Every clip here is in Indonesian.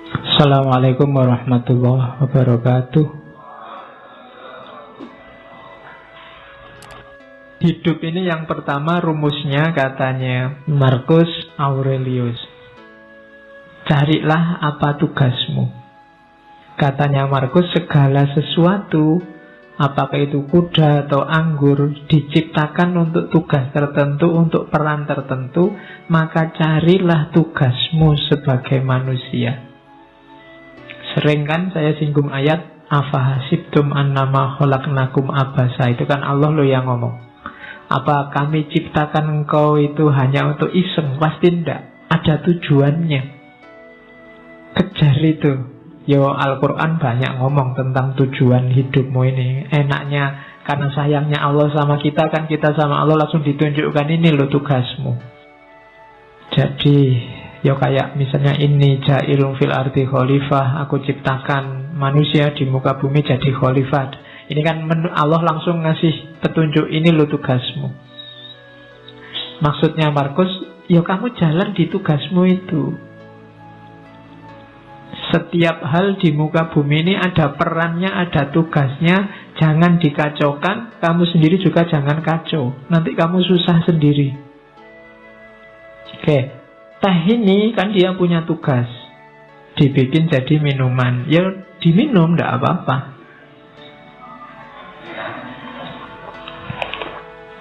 Assalamualaikum warahmatullahi wabarakatuh. Hidup ini yang pertama rumusnya katanya Marcus Aurelius. Carilah apa tugasmu. Katanya Marcus, segala sesuatu, apakah itu kuda atau anggur, diciptakan untuk tugas tertentu, untuk peran tertentu. Maka carilah tugasmu sebagai manusia. Sering kan saya singgung ayat afahasibtum annama khalaqnakum abasa. Itu kan Allah loh yang ngomong. Apa kami ciptakan engkau itu hanya untuk iseng? Pasti tidak. Ada tujuannya. Kejar itu. Yo, Al-Quran banyak ngomong tentang tujuan hidupmu ini. Enaknya karena sayangnya Allah sama kita, kan kita sama Allah langsung ditunjukkan, ini loh tugasmu. Jadi ya kayak misalnya ini ja'ilun fil ardi khalifah, aku ciptakan manusia di muka bumi jadi khalifah. Ini kan Allah langsung ngasih petunjuk, ini lo tugasmu. Maksudnya Markus, ya kamu jalan di tugasmu itu. Setiap hal di muka bumi ini ada perannya, ada tugasnya. Jangan dikacaukan, kamu sendiri juga jangan kacau. Nanti kamu susah sendiri. Oke, teh ini kan dia punya tugas, dibikin jadi minuman. Ya diminum, tidak apa-apa.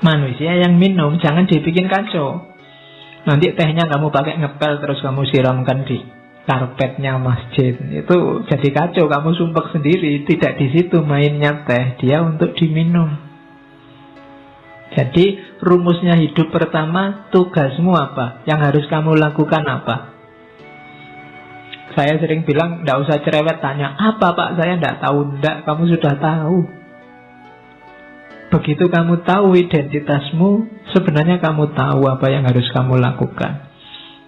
Manusia yang minum jangan dibikin kacau. Nanti tehnya kamu pakai ngepel terus kamu siramkan di karpetnya masjid, itu jadi kacau, kamu sumpek sendiri. Tidak di situ mainnya teh, dia untuk diminum. Jadi rumusnya hidup pertama, tugasmu apa? Yang harus kamu lakukan apa? Saya sering bilang, tidak usah cerewet tanya, apa Pak? Saya tidak tahu. Tidak, kamu sudah tahu. Begitu kamu tahu identitasmu, sebenarnya kamu tahu apa yang harus kamu lakukan.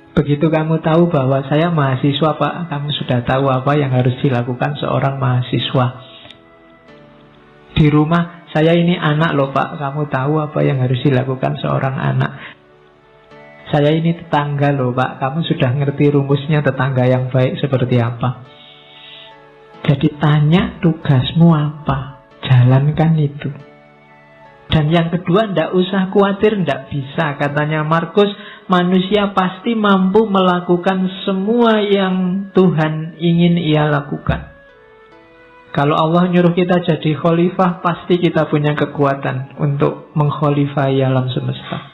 Begitu kamu tahu bahwa saya mahasiswa Pak, kamu sudah tahu apa yang harus dilakukan seorang mahasiswa. Di rumah, saya ini anak loh Pak, kamu tahu apa yang harus dilakukan seorang anak. Saya ini tetangga loh Pak, kamu sudah ngerti rumusnya tetangga yang baik seperti apa. Jadi tanya tugasmu apa, jalankan itu. Dan yang kedua, tidak usah khawatir, tidak bisa. Katanya Markus, manusia pasti mampu melakukan semua yang Tuhan ingin ia lakukan. Kalau Allah nyuruh kita jadi khalifah, pasti kita punya kekuatan untuk mengkhalifahi alam semesta.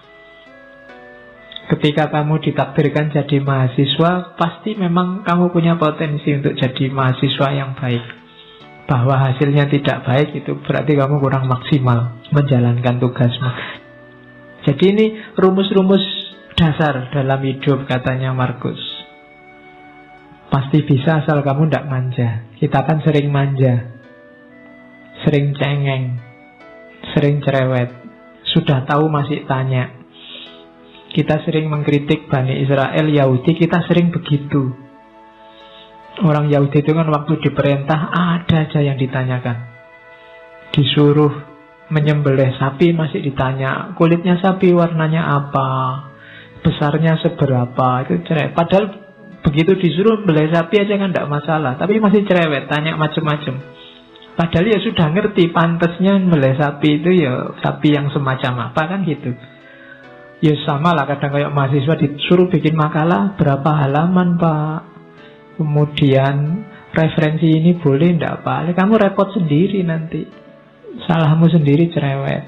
Ketika kamu ditakdirkan jadi mahasiswa, pasti memang kamu punya potensi untuk jadi mahasiswa yang baik. Bahwa hasilnya tidak baik, itu berarti kamu kurang maksimal menjalankan tugasmu. Jadi ini rumus-rumus dasar dalam hidup, katanya Markus. Pasti bisa asal kamu tidak manja. Kita kan sering manja, sering cengeng, sering cerewet. Sudah tahu masih tanya. Kita sering mengkritik Bani Israel, Yahudi, kita sering begitu. Orang Yahudi itu kan waktu diperintah ada aja yang ditanyakan. Disuruh menyembelih sapi masih ditanya, kulitnya sapi warnanya apa, besarnya seberapa, itu cerewet. Padahal begitu disuruh membelih sapi aja kan tidak masalah, tapi masih cerewet, tanya macam-macam. Padahal ya sudah ngerti pantasnya membelih sapi itu ya sapi yang semacam apa, kan gitu. Ya sama lah, kadang kayak mahasiswa disuruh bikin makalah, berapa halaman Pak, kemudian referensi ini boleh tidak Pak, kamu repot sendiri nanti, salahmu sendiri, cerewet.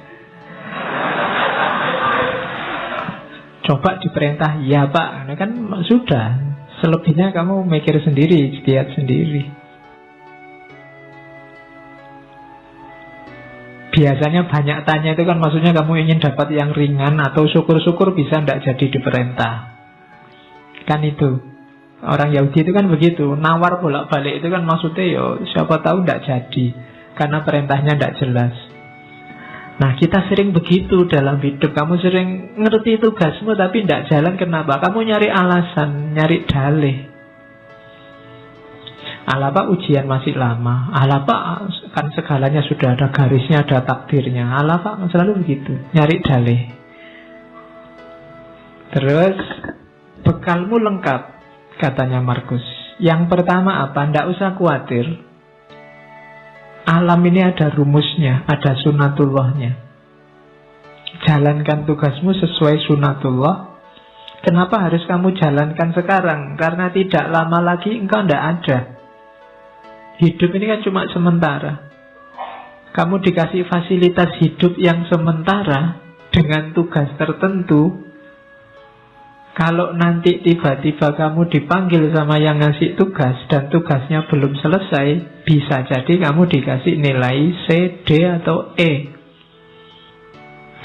Coba diperintah ya Pak, nah kan sudah, selebihnya kamu mikir sendiri, ijtihad sendiri. Biasanya banyak tanya itu kan maksudnya kamu ingin dapat yang ringan, atau syukur-syukur bisa tidak jadi diperintah, kan itu. Orang Yahudi itu kan begitu, nawar bolak-balik itu kan maksudnya yo siapa tahu tidak jadi, karena perintahnya tidak jelas. Nah kita sering begitu dalam hidup. Kamu sering ngerti tugasmu tapi tidak jalan, kenapa? Kamu nyari alasan, nyari dalih. Alah Pak, ujian masih lama. Alah Pak, kan segalanya sudah ada garisnya, ada takdirnya. Alah Pak, selalu begitu, nyari dalih. Terus bekalmu lengkap, katanya Markus. Yang pertama apa? Tidak usah khawatir. Alam ini ada rumusnya, ada sunatullahnya. Jalankan tugasmu sesuai sunatullah. Kenapa harus kamu jalankan sekarang? Karena tidak lama lagi engkau tidak ada. Hidup ini kan cuma sementara. Kamu dikasih fasilitas hidup yang sementara dengan tugas tertentu. Kalau nanti tiba-tiba kamu dipanggil sama yang ngasih tugas dan tugasnya belum selesai, bisa jadi kamu dikasih nilai C, D, atau E.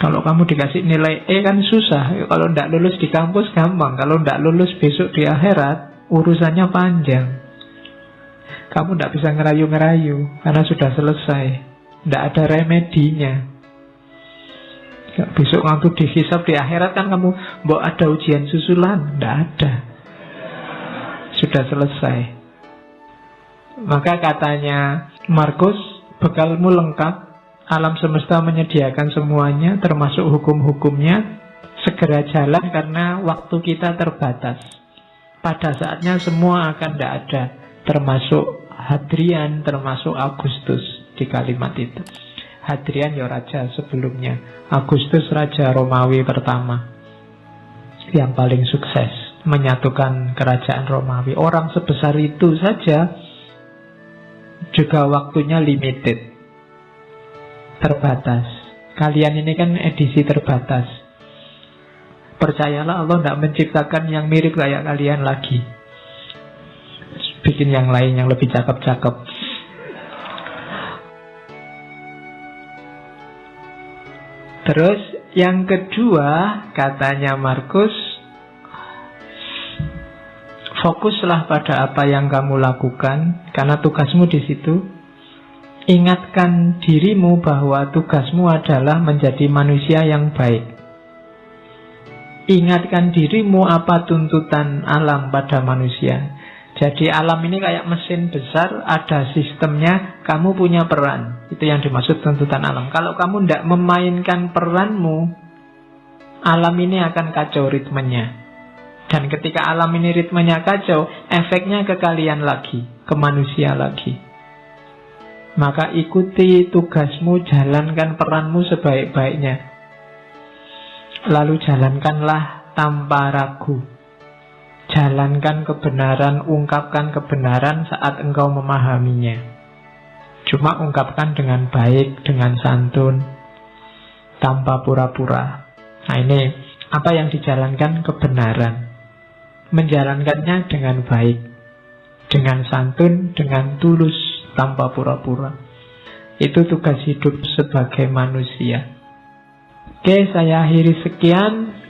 Kalau kamu dikasih nilai E kan susah. Kalau tidak lulus di kampus gampang. Kalau tidak lulus besok di akhirat, urusannya panjang. Kamu tidak bisa ngerayu-ngerayu karena sudah selesai. Tidak ada remedinya. Besok kamu dihisab di akhirat kan kamu mau ada ujian susulan. Tidak ada. Sudah selesai. Maka katanya Markus, bekalmu lengkap. Alam semesta menyediakan semuanya, termasuk hukum-hukumnya. Segera jalan karena waktu kita terbatas. Pada saatnya semua akan tidak ada. Termasuk Hadrian, termasuk Agustus di kalimat itu. Hadrian ya raja sebelumnya, Agustus raja Romawi pertama yang paling sukses menyatukan kerajaan Romawi. Orang sebesar itu saja juga waktunya limited, terbatas. Kalian ini kan edisi terbatas. Percayalah Allah tidak menciptakan yang mirip kayak kalian lagi. Bikin yang lain yang lebih cakep-cakep. Terus yang kedua, katanya Markus, fokuslah pada apa yang kamu lakukan, karena tugasmu di situ. Ingatkan dirimu bahwa tugasmu adalah menjadi manusia yang baik. Ingatkan dirimu apa tuntutan alam pada manusia. Jadi alam ini kayak mesin besar, ada sistemnya, kamu punya peran. Itu yang dimaksud tuntutan alam. Kalau kamu tidak memainkan peranmu, alam ini akan kacau ritmenya. Dan ketika alam ini ritmenya kacau, efeknya ke kalian lagi, ke manusia lagi. Maka ikuti tugasmu, jalankan peranmu sebaik-baiknya. Lalu jalankanlah tanpa ragu. Jalankan kebenaran, ungkapkan kebenaran saat engkau memahaminya. Cuma ungkapkan dengan baik, dengan santun, tanpa pura-pura. Nah ini, apa yang dijalankan? Kebenaran. Menjalankannya dengan baik, dengan santun, dengan tulus, tanpa pura-pura. Itu tugas hidup sebagai manusia. Oke, saya akhiri sekian.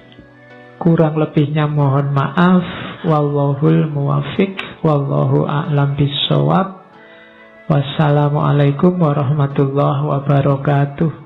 Kurang lebihnya mohon maaf. Wallahul muwafiq. Wallahu a'lam bissawab. Wassalamualaikum warahmatullahi wabarakatuh.